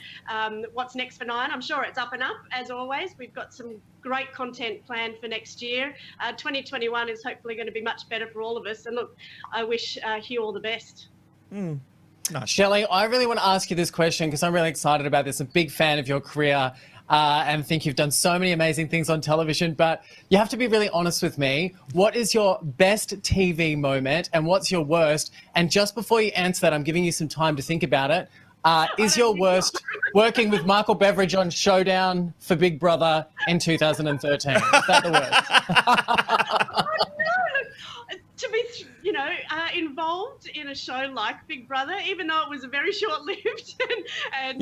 What's next for Nine? I'm sure it's up and up, as always. We've got some great content planned for next year. 2021 is hopefully going to be much better for all of us. And, look, I wish Hugh all the best. Nice. Shelley, I really want to ask you this question because I'm really excited about this. I'm a big fan of your career and think you've done so many amazing things on television, but you have to be really honest with me. What is your best TV moment and what's your worst? And just before you answer that, I'm giving you some time to think about it. Is your worst working with Michael Beveridge on Showdown for Big Brother in 2013? Is that the worst? To be, involved in a show like Big Brother, even though it was a very short-lived and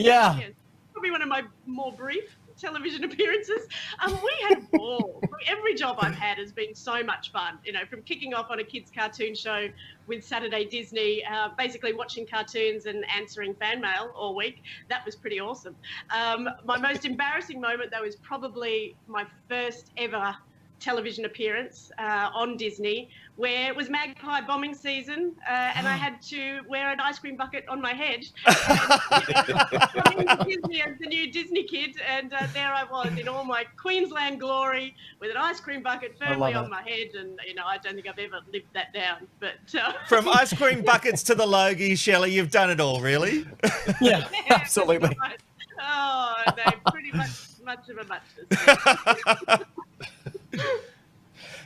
probably one of my more brief television appearances, we had a ball. Every job I've had has been so much fun, from kicking off on a kids' cartoon show with Saturday Disney, basically watching cartoons and answering fan mail all week. That was pretty awesome. My most embarrassing moment, though, is probably my first ever television appearance on Disney where it was magpie bombing season and I had to wear an ice cream bucket on my head. And, Disney as the new Disney kid, and there I was in all my Queensland glory with an ice cream bucket firmly on my head, and I don't think I've ever lived that down. But from ice cream buckets to the Logie, Shelley, you've done it all, really. Yeah, absolutely. Oh, they're pretty much of a muchness.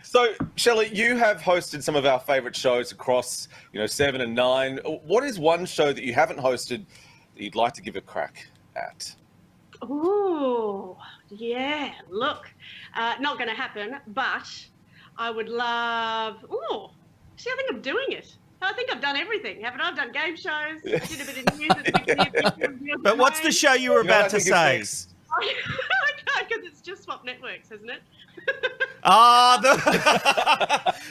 So, Shelley, you have hosted some of our favourite shows across, 7 and 9. What is one show that you haven't hosted that you'd like to give a crack at? Oh, yeah. Look, not going to happen, but I would love. Oh, see, I think I'm doing it. I think I've done everything, haven't I? I've done game shows. I did a bit of news at the beginning. But what's the show you were about to say? Because it's just Swap Networks, hasn't it?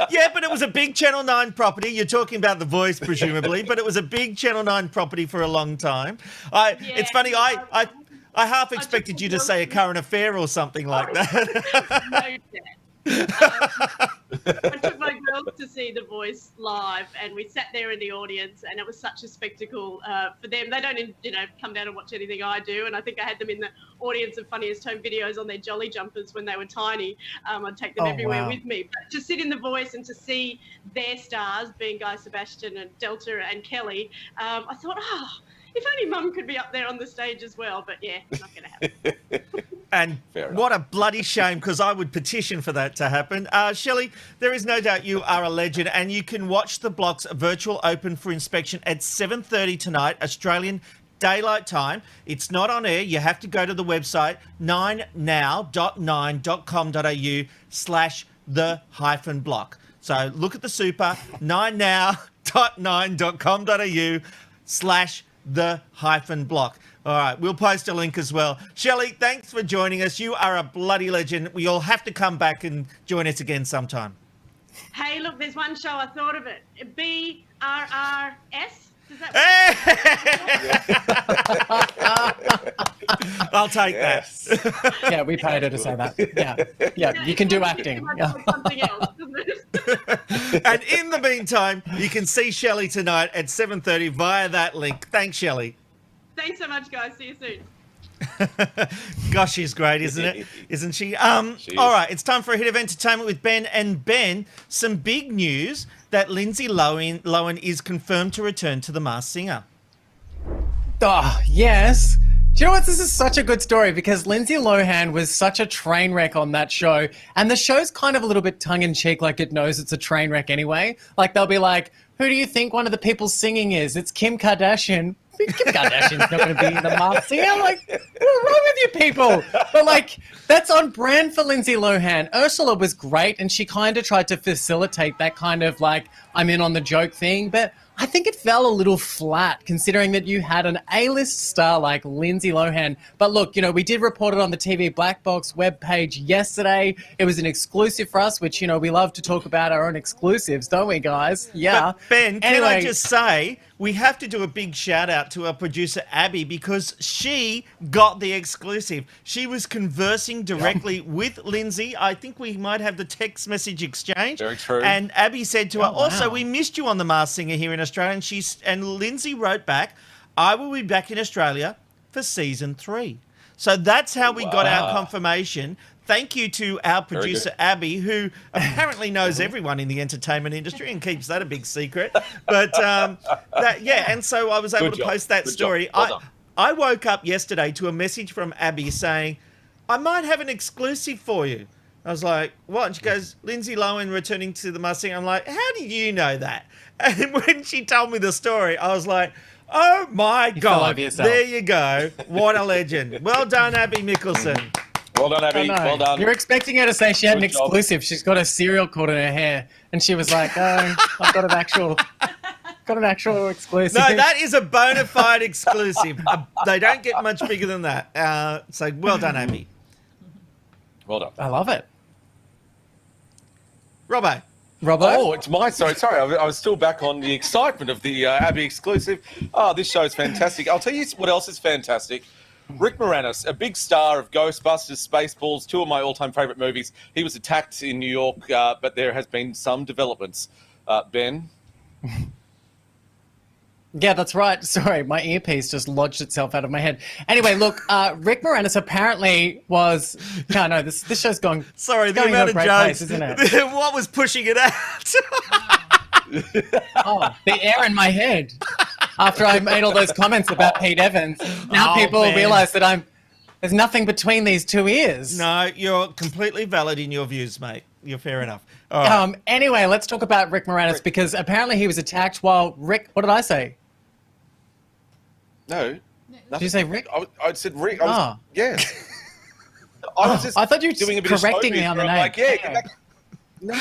Yeah, but it was a big Channel 9 property. You're talking about The Voice, presumably, but it was a big Channel 9 property for a long time. It's funny, I half expected you to say a current affair or something like that. I took my girls to see The Voice live, and we sat there in the audience, and it was such a spectacle for them. They don't, come down and watch anything I do, and I think I had them in the audience of Funniest Home Videos on their jolly jumpers when they were tiny. I'd take them everywhere with me. But to sit in The Voice and to see their stars, being Guy Sebastian and Delta and Kelly, I thought, if only Mum could be up there on the stage as well. But yeah, not going to happen. And what a bloody shame, because I would petition for that to happen. Shelley, there is no doubt you are a legend, and you can watch the block's virtual open for inspection at 7:30 tonight, Australian Daylight Time. It's not on air. You have to go to the website 9now.9.com.au/the-block. So look at the super, 9now.9.com.au/the-block. All right, we'll post a link as well. Shelley, thanks for joining us. You are a bloody legend. You'll have to come back and join us again sometime. Hey, look, there's one show, I thought of it. BRRS. Does that work? I'll take that. Yeah, we paid her to say that. Yeah, you can do acting. Something else, doesn't it? And in the meantime, you can see Shelley tonight at 7:30 via that link. Thanks, Shelley. Thanks so much, guys. See you soon. Gosh, she's great, isn't it? Isn't she? She is. All right, it's time for a hit of entertainment with Ben. And Ben, some big news that Lindsay Lohan is confirmed to return to The Masked Singer. Oh, yes. Do you know what? This is such a good story because Lindsay Lohan was such a train wreck on that show. And the show's kind of a little bit tongue-in-cheek, like it knows it's a train wreck anyway. Like, they'll be like, who do you think one of the people singing is? It's Kim Kardashian. Kim Kardashian's not going to be in The Masked Singer. I'm like, what's wrong with you people? But, like, that's on brand for Lindsay Lohan. Ursula was great, and she kind of tried to facilitate that kind of, like, I'm in on the joke thing. But I think it fell a little flat considering that you had an A-list star like Lindsay Lohan. But look, we did report it on the TV Black Box webpage yesterday. It was an exclusive for us, which, we love to talk about our own exclusives, don't we, guys? Yeah. But Ben, can I just say, we have to do a big shout out to our producer, Abby, because she got the exclusive. She was conversing directly with Lindsay. I think we might have the text message exchange. Very true. And Abby said to her, also, we missed you on The Masked Singer here in Australia. And Lindsay wrote back, I will be back in Australia for season 3. So that's how we got our confirmation. Thank you to our producer, Abby, who apparently knows everyone in the entertainment industry and keeps that a big secret. But, and so I was able to post that story. I woke up yesterday to a message from Abby saying, I might have an exclusive for you. I was like, what? And she goes, Lindsay Lohan returning to The Masked Singer. I'm like, how do you know that? And when she told me the story, I was like, oh, my God. There you go. What a legend. Well done, Abby Mickelson. Well done, Abby. Well done. You're expecting her to say she had an exclusive. She's got a cereal cord in her hair. And she was like, oh, I've got an actual exclusive. No, that is a bona fide exclusive. They don't get much bigger than that. So well done, Abby. Well done. I love it. Robbo. Oh, it's my sorry. I was still back on the excitement of the Abby exclusive. Oh, this show is fantastic. I'll tell you what else is fantastic. Rick Moranis, a big star of Ghostbusters, Spaceballs, two of my all-time favourite movies. He was attacked in New York, but there has been some developments. Ben? Yeah, that's right. Sorry, my earpiece just lodged itself out of my head. Anyway, look, Rick Moranis apparently was... No, this show's going... Sorry, the going amount of to a great jokes. place, isn't it? What was pushing it out? Oh, the air in my head. After I made all those comments about Pete Evans, now people realise that there's nothing between these two ears. No, you're completely valid in your views, mate. You're fair enough. All right. Anyway, let's talk about Rick Moranis because apparently he was attacked while Rick... What did I say? No. Did you say Rick? I said Rick. Yes. I thought you were doing a bit correcting of me on the name. Like, get back. No.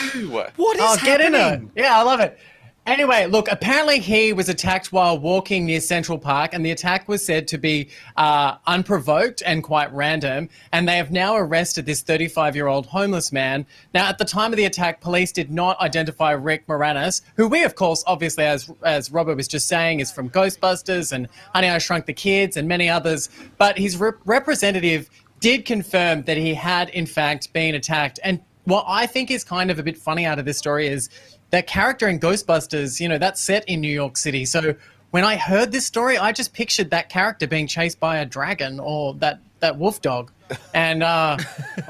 What is happening? Get in it. Yeah, I love it. Anyway, look, apparently he was attacked while walking near Central Park, and the attack was said to be unprovoked and quite random, and they have now arrested this 35-year-old homeless man. Now, at the time of the attack, police did not identify Rick Moranis, who we, of course, obviously, as Robert was just saying, is from Ghostbusters and Honey, I Shrunk the Kids and many others, but his representative did confirm that he had, in fact, been attacked. And what I think is kind of a bit funny out of this story is that character in Ghostbusters, that's set in New York City. So when I heard this story, I just pictured that character being chased by a dragon or that wolf dog. And I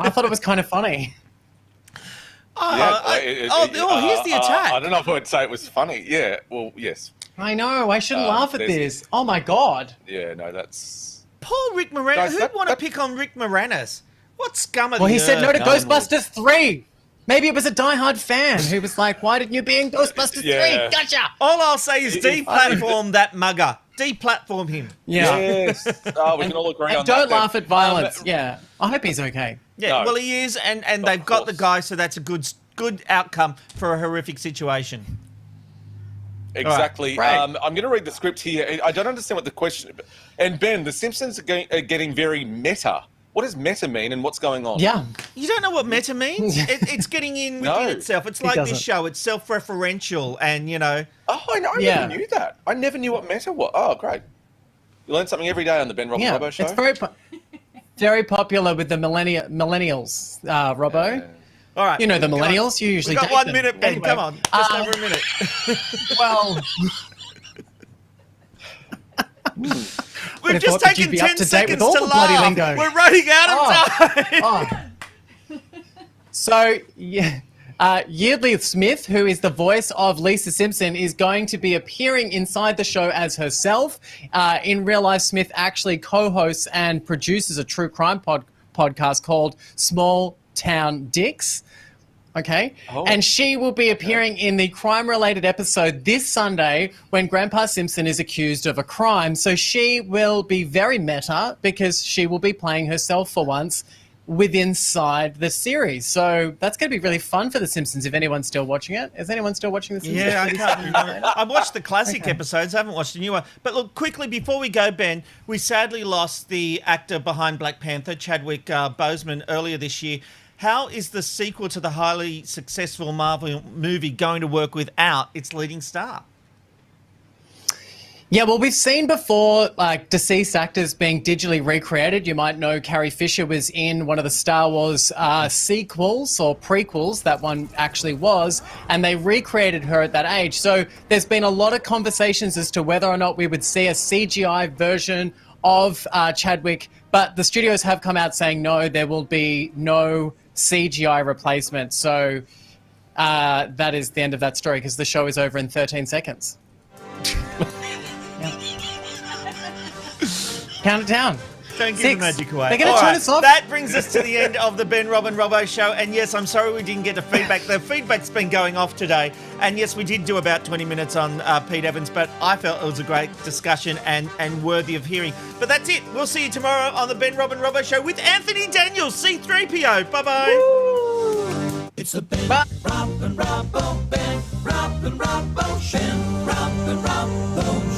thought it was kind of funny. Here's the attack. I don't know if I would say it was funny. Yeah, well, yes. I know. I shouldn't laugh at this. Oh, my God. Yeah, no, that's... Poor Rick Moranis. Who'd want to pick on Rick Moranis? What scum of the Well, he said no to No Ghostbusters 3. Maybe it was a diehard fan who was like, why didn't you be in Ghostbusters 3? Gotcha! All I'll say is deplatform that mugger. Deplatform him. Yeah. Yes. Oh, we can all agree on that. Don't laugh at violence. Yeah. I hope he's okay. Yeah, No. well, he is, and they've got the guy, so that's a good outcome for a horrific situation. Exactly. Right. I'm going to read the script here. I don't understand what the question... And Ben, The Simpsons are getting very meta. What does meta mean and what's going on? Yeah. You don't know what meta means? It's getting in within itself. It's like this show. It's self-referential and, Oh, I know. I never knew that. I never knew what meta was. Oh, great. You learn something every day on the Ben Robbo Show. It's very popular with the millennials, Robbo. All right. You know the millennials. You usually We've got date 1 them. minute, Ben. Anyway, Come on. Just over a minute. Well... We've just taken 10 seconds to the bloody laugh. lingo. We're running out of time. So, Yeardley Smith, who is the voice of Lisa Simpson, is going to be appearing inside the show as herself. In real life, Smith actually co-hosts and produces a true crime podcast called Small Town Dicks. Okay. Oh. And she will be appearing in the crime-related episode this Sunday when Grandpa Simpson is accused of a crime. So she will be very meta because she will be playing herself for once inside the series. So that's going to be really fun for The Simpsons if anyone's still watching it. Is anyone still watching The Simpsons? Yeah, I can't remember. I watched the classic episodes. I haven't watched the new one. But look, quickly, before we go, Ben, we sadly lost the actor behind Black Panther, Chadwick Boseman, earlier this year. How is the sequel to the highly successful Marvel movie going to work without its leading star? Yeah, well, we've seen before, like, deceased actors being digitally recreated. You might know Carrie Fisher was in one of the Star Wars sequels or prequels, that one actually was, and they recreated her at that age. So there's been a lot of conversations as to whether or not we would see a CGI version of Chadwick, but the studios have come out saying no, there will be no CGI replacement. So that is the end of that story because the show is over in 13 seconds. Count it down. Don't give the magic away. They're going to turn us off. That brings us to the end of the Ben, Rob and Robbo show. And yes, I'm sorry we didn't get the feedback. The feedback's been going off today. And yes, we did do about 20 minutes on Pete Evans, but I felt it was a great discussion and worthy of hearing. But that's it. We'll see you tomorrow on the Ben, Rob and Robbo show with Anthony Daniels, C-3PO. Bye-bye. Woo! It's the Ben, Rob and Robbo, Ben, Rob and Robbo, Ben, Rob and Robbo.